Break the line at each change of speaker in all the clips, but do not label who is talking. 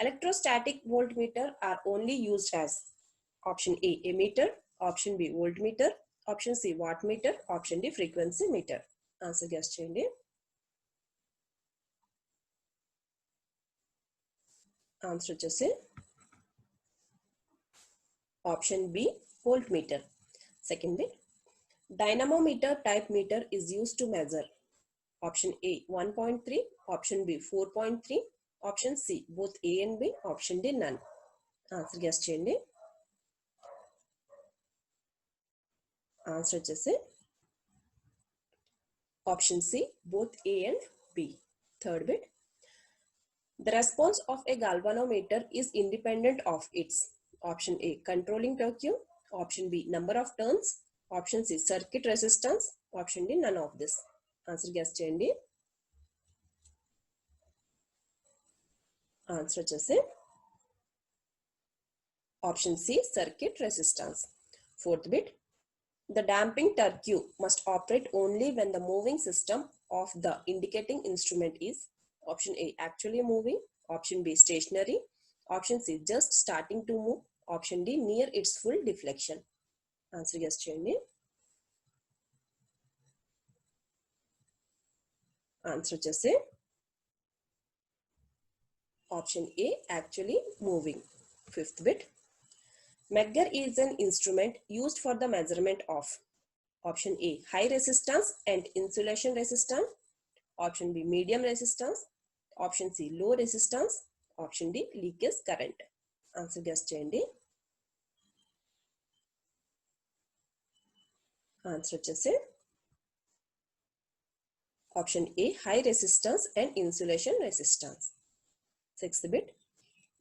Electrostatic voltmeter are only used as option A, ammeter, option B, voltmeter, option C, wattmeter, option D, frequency meter. Answer guess cheyandi. Answer వచ్చేసి option B, voltmeter. Second bit, dynamometer type meter is used to measure option A 1.3, option B 4.3, option C both A and B, option D none. Answer guess cheyandi. Answer వచ్చేసి option C both A and B. Third bit, the response of a galvanometer is independent of its option A controlling torque, option B number of turns, option C circuit resistance, option D none of this. Answer guess cheyandi. Answer వచ్చేసి option C circuit resistance. Fourth bit, the damping torque must operate only when the moving system of the indicating instrument is option A actually moving, option B stationary, option C just starting to move, option D near its full deflection. Answer guess cheyandi. Answer వచ్చేసి option A actually moving. Fifth bit, Megger is an instrument used for the measurement of option A high resistance and insulation resistance, option B medium resistance, option C low resistance, option D leakage current. Answer guess cheyandi. Answer వచ్చేసి option A high resistance and insulation resistance. Sixth bit,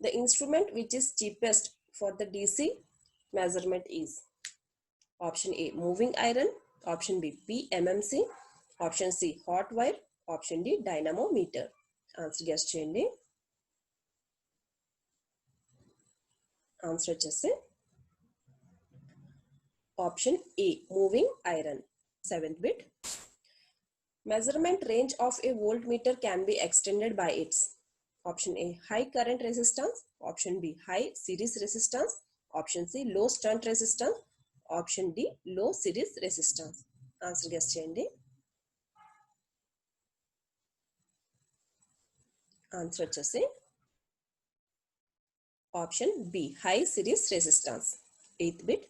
the instrument which is cheapest for the DC measurement is option A moving iron, option B PMMC, option C hot wire, option D dynamometer. Answer guess cheyandi. Answer వచ్చేసి option A moving iron. Seventh bit, measurement range of a voltmeter can be extended by its option A high current resistance, option B high series resistance, option C low shunt resistance, option D low series resistance. Answer guess cheyandi. Answer వచ్చేసి option B high series resistance. Eighth bit,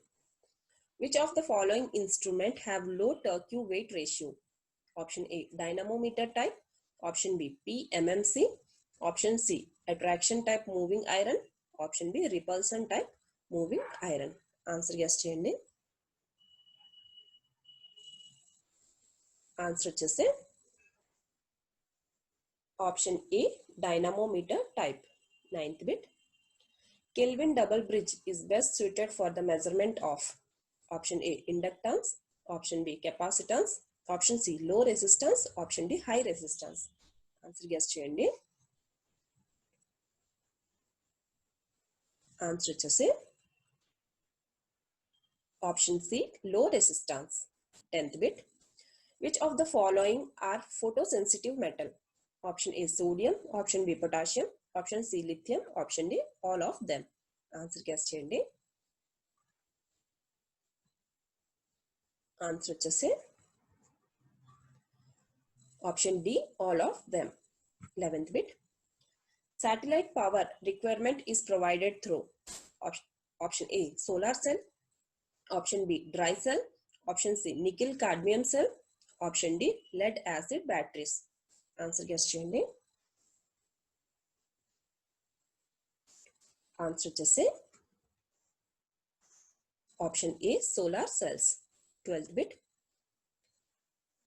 which of the following instrument have low torque weight ratio? Option A dynamometer type, option B PMMC, option C attraction type moving iron, option B repulsion type moving iron. Answer guess cheyandi. Answer వచ్చేసి option A dynamometer type. Ninth bit, Kelvin double bridge is best suited for the measurement of option A inductance, option B capacitance, option C low resistance, option D high resistance. Answer guess cheyandi. Answer వచ్చేసి option C low resistance. 10th bit, which of the following are photosensitive metal? Option A sodium, option B potassium, option C lithium, option D all of them. Answer guess cheyandi. Answer వచ్చేసి option D all of them. 11th bit, satellite power requirement is provided through option A solar cell, option B dry cell, option C nickel cadmium cell, option D lead acid batteries. Answer guess cheyandi. Answer వచ్చేసి option A solar cells. 12th bit,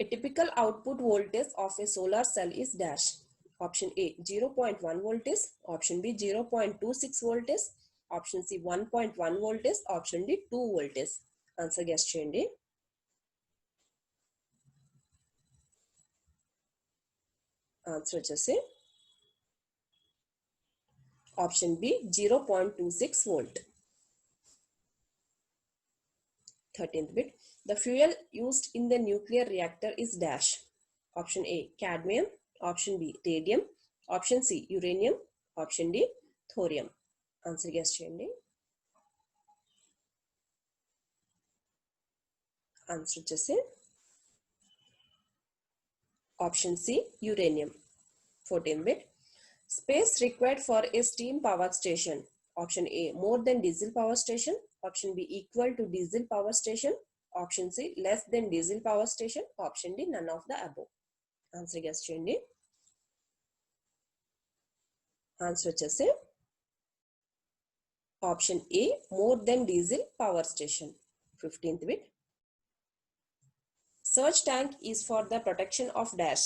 a typical output voltage of a solar cell is dash. Option A 0.1 voltage, option B 0.26 voltage, option C 1.1 voltage, option D 2 voltage. Answer guess cheyandi. Answer వచ్చేసి option B 0.26 volt. 13th bit, the fuel used in the nuclear reactor is dash. Option A cadmium, option B radium, option C uranium, option D thorium. Answer guess చేయండి. Answer వచ్చేసి option C uranium. 14th bit. Space required for a steam power station. Option A more than diesel power station. Option B equal to diesel power station. Option C less than diesel power station. Option D none of the above. Answer guess చేయండి. Answer వచ్చేసి option A more than diesel power station. 15th bit. Surge tank is for the protection of dash.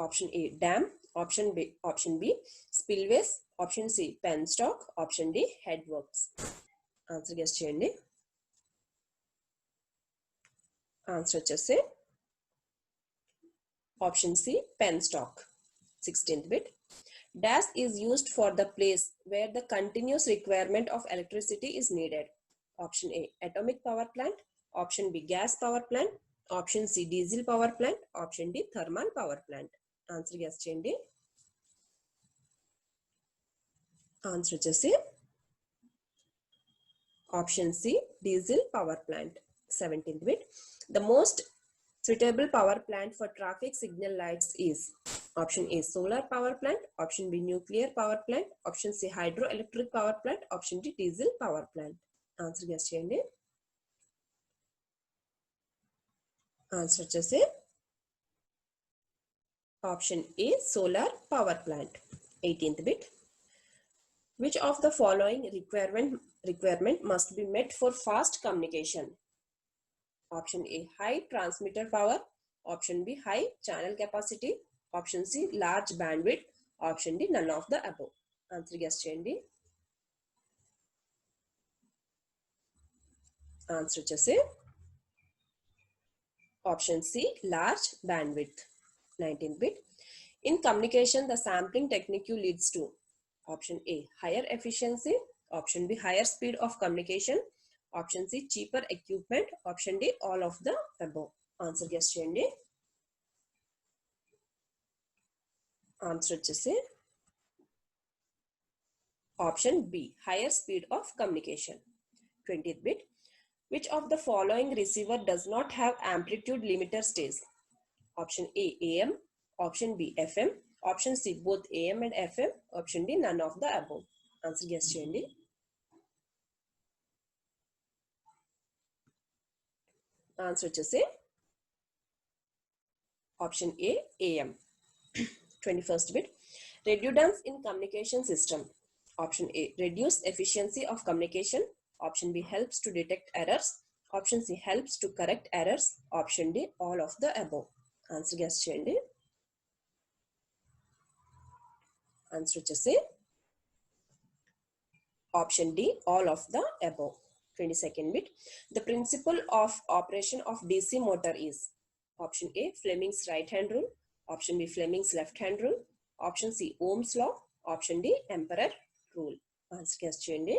Option A dam. Option B spillways. Option C penstock. Option D headworks. Answer guess చేయండి. Answer వచ్చేసి option C penstock. 16th bit. Dash is used for the place where the continuous requirement of electricity is needed. Option A atomic power plant. Option B gas power plant. Option C diesel power plant. Option D thermal power plant. Answer guess చేయండి. Answer వచ్చేసి option C diesel power plant. 17th bit. The most suitable power plant for traffic signal lights is option A solar power plant. Option B nuclear power plant. Option C hydroelectric power plant. Option D diesel power plant. Answer guess చేయండి. Answer వచ్చేసి option A solar power plant. 18th bit. Which of the following requirement must be met for fast communication? Option A high transmitter power. Option B high channel capacity. Option C large bandwidth. Option D none of the above. Answer guess చేయండి. Answer వచ్చేసి option C large bandwidth. 19th bit. In communication, the sampling technique leads to option A higher efficiency. Option B higher speed of communication. Option C cheaper equipment. Option D all of the above. Answer guess చేయండి. Answer వచ్చేసి option B higher speed of communication. 20th bit. Which of the following receiver does not have amplitude limiter stage? Option A AM. Option B FM. Option C both AM and FM. Option D none of the above. Answer guess చేయండి. Answer వచ్చేసి option A AM. 21st bit. Redundance in communication system. Option A reduce efficiency of communication. Option B helps to detect errors. Option C helps to correct errors. Option D all of the above. Answer guess చేయండి. Answer వచ్చేసి option D all of the above. 22nd bit. The principle of operation of DC motor is option A Fleming's right hand rule. Option B Fleming's left hand rule. Option C Ohm's law. Option D Ampere rule. Answer guess చేయండి.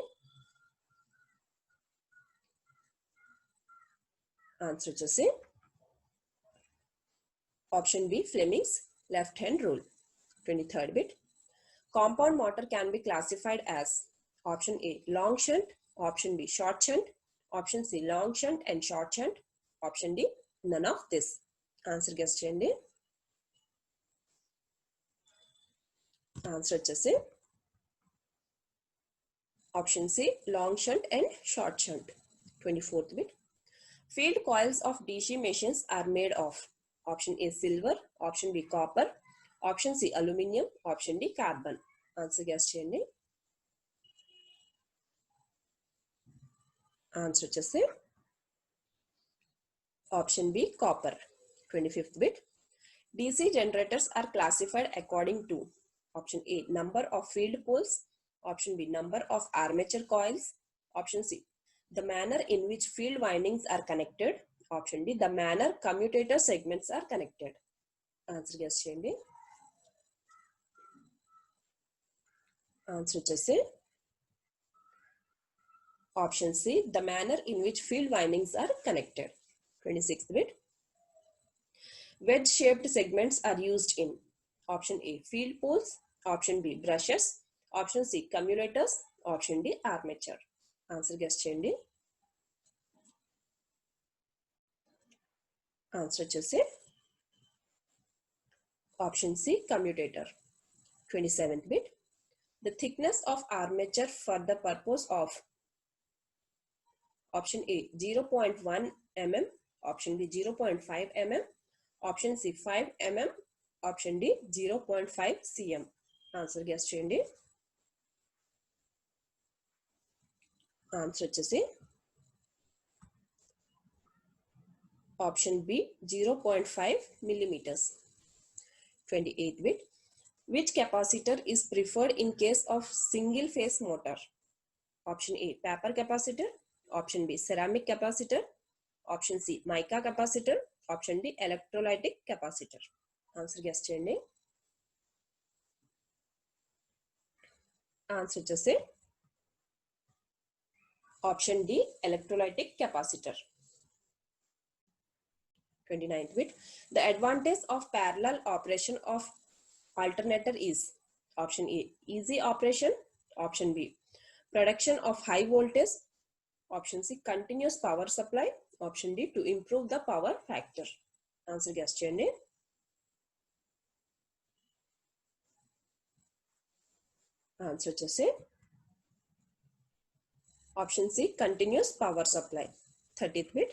Answer వచ్చేసి option B Fleming's left hand rule. 23rd bit. Compound motor can be classified as option A long shunt. Option B short shunt. Option C long shunt and short shunt. Option D none of this. Answer guess చేయండి. Answer వచ్చేసి option C long shunt and short shunt. 24th bit. Field coils of DC machines are made of option A silver. Option B copper. Option C aluminium. Option D carbon. Answer guess చేయండి. Answer వచ్చేసి option B copper. 25th bit. DC generators are classified according to option A number of field poles. Option B number of armature coils. Option C the manner in which field windings are connected. Option D the manner commutator segments are connected. Answer guess చేయండి. Answer వచ్చేసి option C the manner in which field windings are connected. 26th bit. Wedge shaped segments are used in option A field poles. Option B brushes. Option C commutators, option D armature. Answer guess చేయండి. Answer వచ్చేసి option C commutator. 27th bit. The thickness of armature for the purpose of option A 0.1 mm, option B 0.5 mm, option C 5 mm, option D 0.5 cm. Answer guess చేయండి. Answer వచ్చేసి option B 0.5 millimeters. 28th bit. Which capacitor is preferred in case of single phase motor? Option A paper capacitor, option B ceramic capacitor, option C mica capacitor, option D electrolytic capacitor. Answer guess చేయండి. Answer వచ్చేసి option D electrolytic capacitor. 29th bit. The advantage of parallel operation of alternator is option A easy operation, option B production of high voltage, option C continuous power supply, option D to improve the power factor. Answer guess cheyandi. Answer chese option C continuous power supply. 30th bit.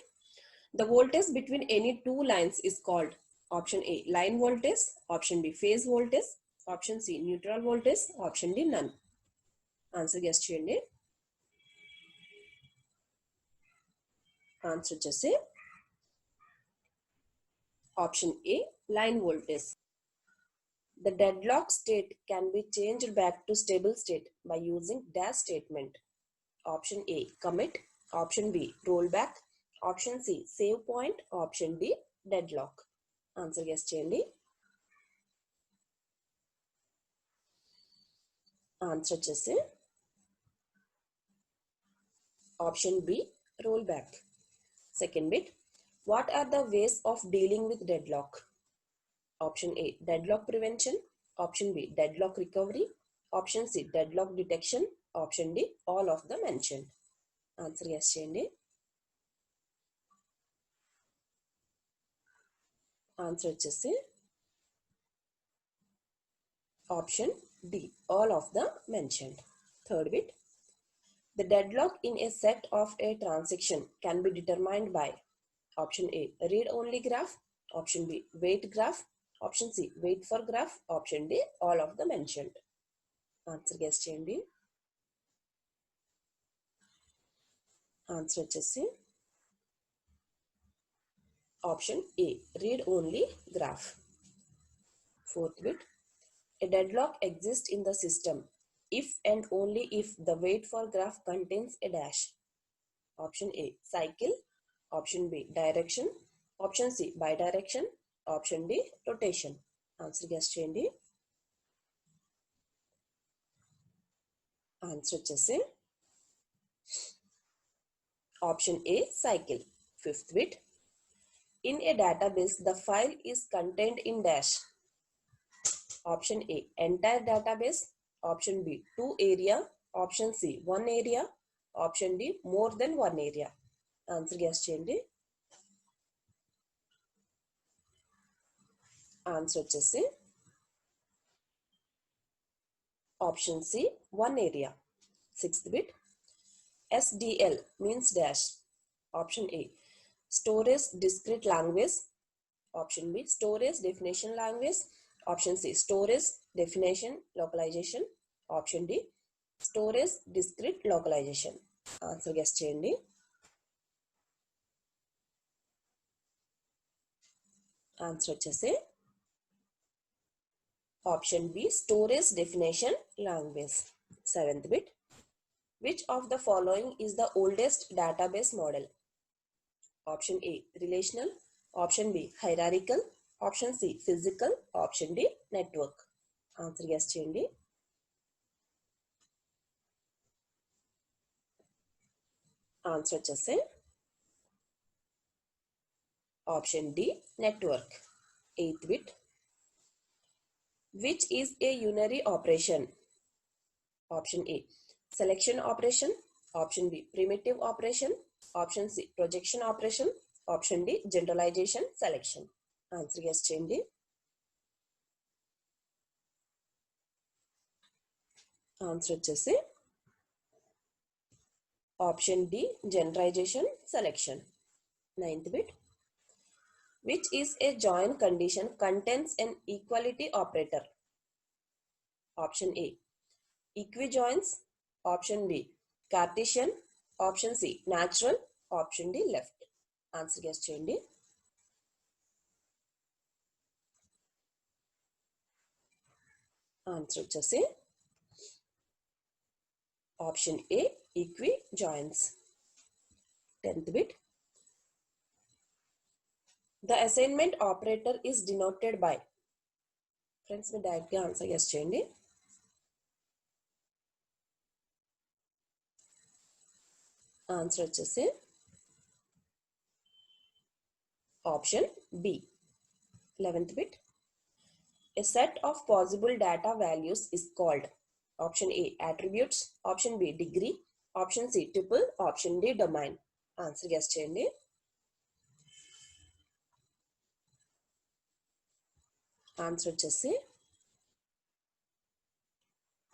The voltage between any two lines is called option A line voltage, option B phase voltage, option C neutral voltage, option D none. Answer guess cheyandi. Answer chese option A line voltage. The deadlock state can be changed back to stable state by using dash statement. Option A commit, option B rollback, option C save point, option D deadlock. Answer guess cheyandi. Answer chese option B rollback. Second bit. What are the ways of dealing with deadlock? Option A deadlock prevention, option B deadlock recovery, option C deadlock detection, option D all of the mentioned. Answer yes cheyandi. Answer వచ్చేసి option D all of the mentioned. Third bit. The deadlock in a set of a transaction can be determined by option A read only graph, option B wait graph, option C wait for graph, option D all of the mentioned. Answer guess cheyandi. Answer వచ్చేసి option A read only graph. Fourth bit. A deadlock exists in the system if and only if the wait for graph contains a dash. Option A cycle, option B direction, option C bidirection, option D rotation. Answer guess cheyandi. Answer వచ్చేసి option A cycle. Fifth bit. In a database the file is contained in dash. Option A entire database, option B 2 area, option C 1 area, option D more than 1 area. Answer guess cheyandi. Answer వచ్చేసి option C 1 area. Sixth bit. SDL means dash. Option A storage discrete language, option B storage definition language, option C storage definition localization, option D storage discrete localization. Answer guess cheyandi. Answer వచ్చేసి option B storage definition language. Seventh bit. Which of the following is the oldest database model? Option A relational, option B hierarchical, option C physical, option D network. Answer guess cheyandi. Answer వచ్చేసి option D network. Eighth bit. Which is a unary operation? Option A, selection operation. Option B, primitive operation. Option C, projection operation. Option D, generalization selection. Answer guess చేయండి. Answer వచ్చేసి option D, generalization selection. 9th bit. Which is a join condition contains an equality operator? Option A, equijoins. Option B, Cartesian. Option C, natural. Option D, left. Answer guess చేయండి. Answer వచ్చేసి option A, equijoins. 10th bit. The assignment operator is denoted by. Friends, మీ డైరెక్ట్గా answer guess చేయండి. Answer వచ్చేసి option B, 11th bit. A set of possible data values is called. Option A, attributes. Option B, degree. Option C, tuple. Option D, domain. Answer guess చేయండి. Answer వచ్చేసి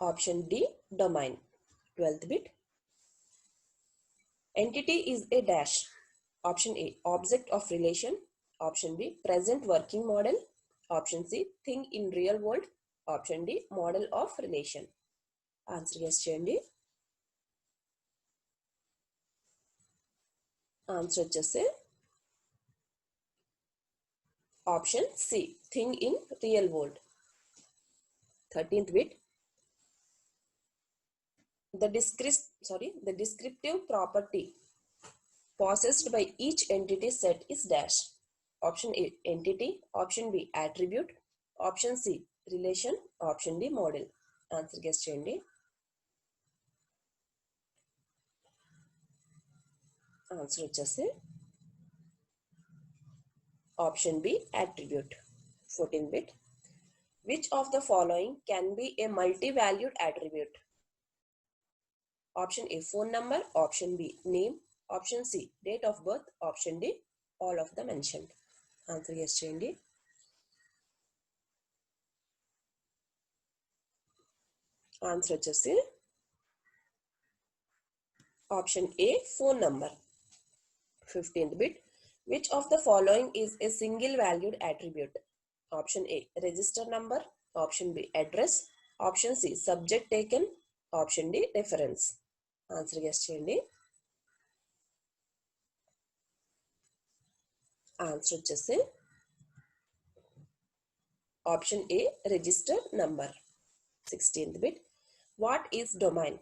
option D, domain. 12th bit. Entity is a dash. Option A, object of relation. Option B, present working model. Option C, thing in real world. Option D, model of relation. Answer guess చేయండి. Answer వచ్చేసి option C, thing in real world. 13th bit. The descriptive property possessed by each entity set is dash. Option A, entity. Option B, attribute. Option C, relation. Option D, model. Answer guess చేయండి. Answer వచ్చేసి option B, attribute. 14th bit. Which of the following can be a multi-valued attribute? Option A, phone number. Option B, name. Option C, date of birth. Option D, all of the mentioned. Answer guess చేయండి. Answer వచ్చేసి option A, phone number. 15th bit. Which of the following is a single valued attribute? Option A, register number. Option B, address. Option C, subject taken. Option D, reference. Answer guess చేయండి. Answer వచ్చేసి option A, register number. 16th bit. What is domain?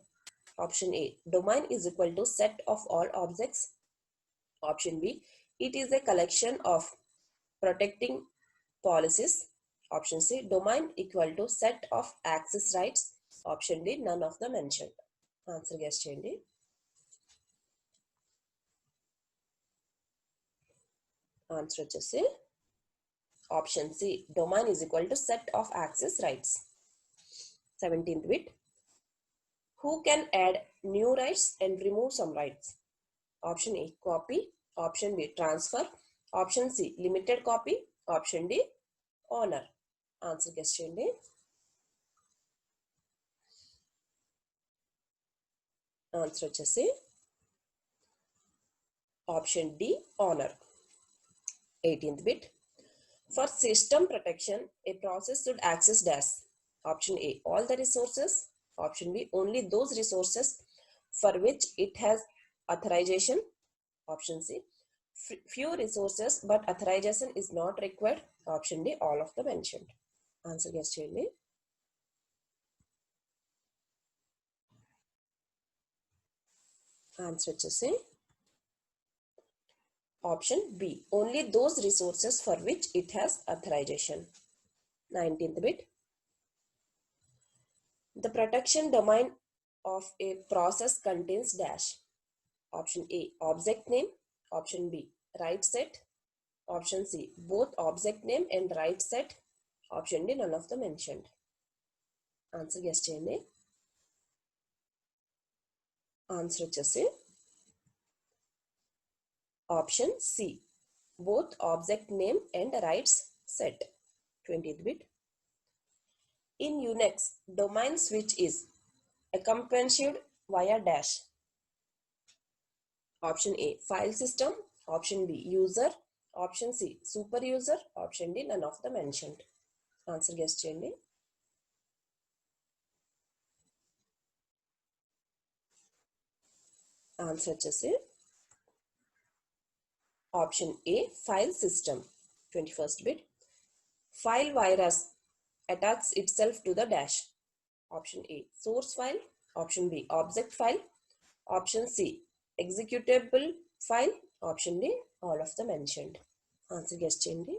Option A, domain is equal to set of all objects. Option B, it is a collection of protecting policies. Option C, domain equal to set of access rights. Option D, none of the mentioned. Answer guess చేయండి. Answer వచ్చేసి option C, domain is equal to set of access rights. 17th bit. Who can add new rights and remove some rights? Option A, copy. Option B, transfer. Option C, limited copy. Option D, owner. Answer guess చేయండి. Answer వచ్చేసి option D, owner. 18th bit. For system protection, a process should access dash. Option A, all the resources. Option B, only those resources for which it has authorization. Option C, few resources but authorization is not required. Option D, all of the mentioned. Answer guess చేయండి. Answer వచ్చేసి option B, only those resources for which it has authorization. 19th bit. The protection domain of a process contains dash. Option A, object name. Option B, right set. Option C, both object name and right set. Option D, none of the mentioned. Answer guess చేయండి. Answer వచ్చేసి option C, both object name and rights set. 20th bit. In UNIX, domain switch is accompanied via dash. Option A, file system. Option B, user. Option C, super user. Option D, none of the mentioned. Answer guess cheyandi. Answer వచ్చేసి option A, file system. 21st bit. File virus attacks itself to the dash. Option A, source file. Option B, object file. Option C, executable file. Option D, all of the mentioned. Answer guess cheyandi.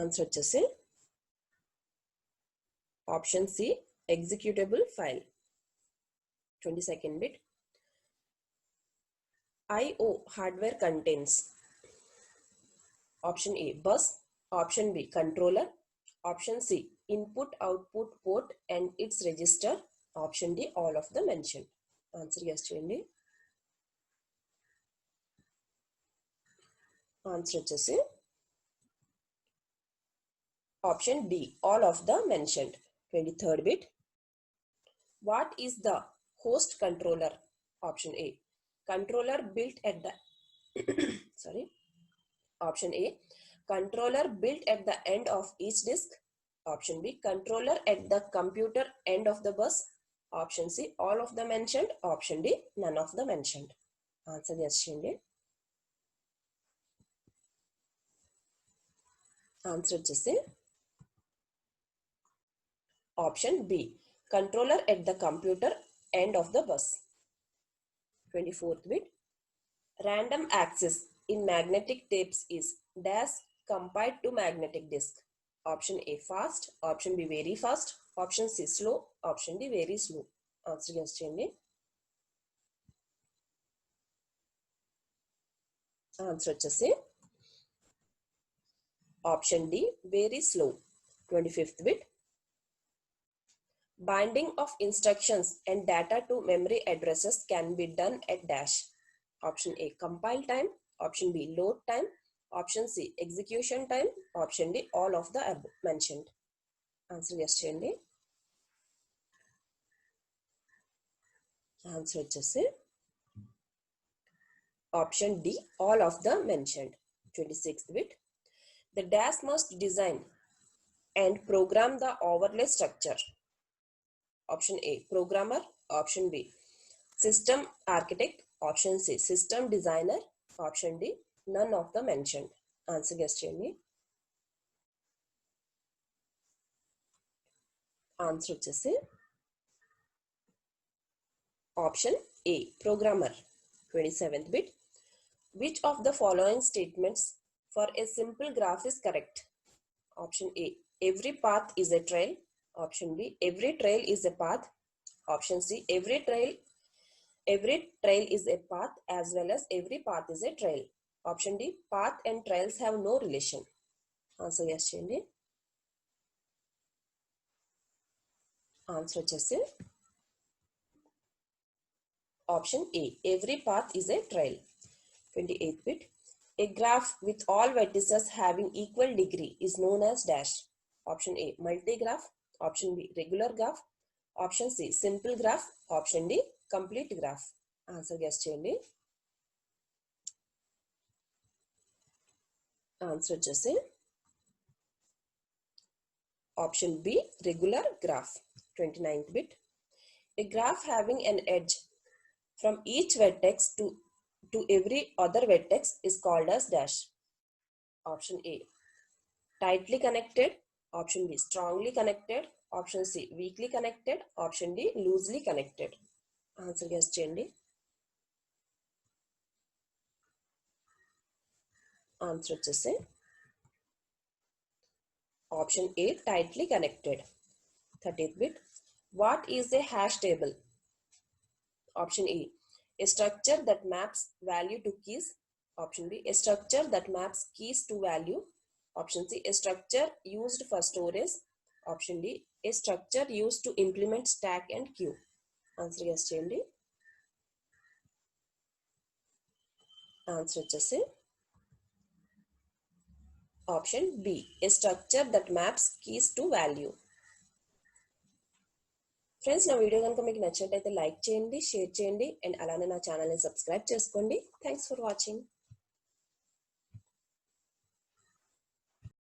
Answer వచ్చేసి option C, executable file. 22nd bit. I/O hardware contains option A, bus. Option B, controller. Option C, input output port and its register. Option D, all of the mentioned. Answer guess cheyandi. Answer వచ్చేసి option D, all of the mentioned. 23rd bit. What is the host controller? Option A, controller built at the sorry. Option A, controller built at the end of each disk. Option B, controller at the computer end of the bus. Option C, all of the mentioned. Option D, none of the mentioned. Answer yes cheyandi. Answer వచ్చేసి option B, controller at the computer end of the bus. 24th bit. Random access in magnetic tapes is dash compared to magnetic disk. Option A, fast. Option B, very fast. Option C, slow. Option D, very slow. Answer guess cheyandi. Answer వచ్చేసి option D, very slow. 25th bit. Binding of instructions and data to memory addresses can be done at dash. Option A, compile time. Option B, load time. Option C, execution time. Option D, all of the above mentioned. Answer yes cheyandi. Answer వచ్చేసి option D, all of the mentioned. 26th bit. The dash must design and program the overlay structure. Option A, programmer. Option B, system architect. Option C, system designer. Option D, none of the mentioned. Answer guess cheyandi. Answer వచ్చేసి option A, programmer. 27th bit. Which of the following statements for a simple graph is correct? Option A, every path is a trail. Option B, every trail is a path. Option C, every trail is a path as well as every path is a trail. Option D, path and trails have no relation. Answer yes cheyandi. Answer వచ్చేసి option A, every path is a trail. 28th bit. A graph with all vertices having equal degree is known as dash. Option A, multigraph. Option B, regular graph. Option C, simple graph. Option D, complete graph. Answer guess cheyandi. Answer వచ్చేసి option B, regular graph. 29th bit. A graph having an edge from each vertex to every other vertex is called as dash. Option A, tightly connected. Option B, strongly connected. Option C, weakly connected. Option D, loosely connected. Answer guess cheyandi. Answer వచ్చేసి option A, tightly connected. 30th bit. What is a hash table? Option A, a structure that maps value to keys. Option B, a structure that maps keys to value. Option C, a structure used for storage. Option D, A structure used to implement stack and queue. Answer guess చేయండి. Answer వచ్చేసి option B, a structure that maps keys to value. Friends, నా video కనుక మీకు నచ్చినట్టయితే like చేయండి, share చేయండి and అలానే నా ఛానల్ని సబ్స్క్రైబ్ చేసుకోండి. Thanks for watching.